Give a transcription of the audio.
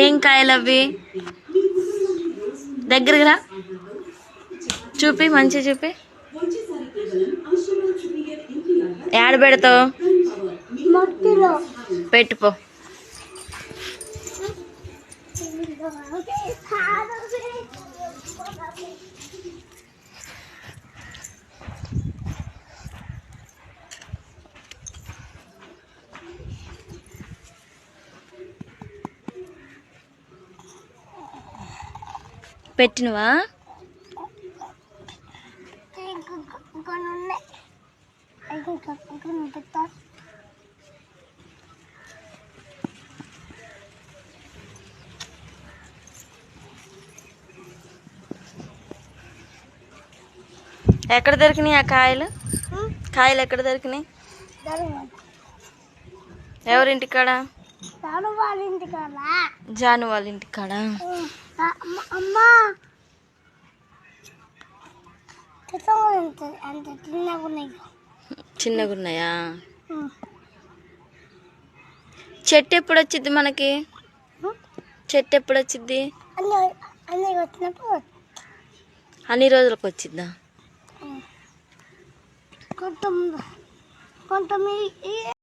ఏం కాయలు అవి? దగ్గరికి రా, చూపి, మంచిగా చూపి. ఏడ పెడతావు? పెట్టుపో. పెట్టినవా? ఎక్కడ దొరికినాయి ఆ కాయలు? కాయలు ఎక్కడ దొరికినాయి? ఎవరింటికాడ? జాను వాళ్ళ ఇంటికాడ. చిన్నగా ఉన్నాయా? చెట్టు ఎప్పుడు వచ్చింది మనకి? చెట్టు ఎప్పుడు వచ్చింది? అన్ని రోజులకు వచ్చిద్దా?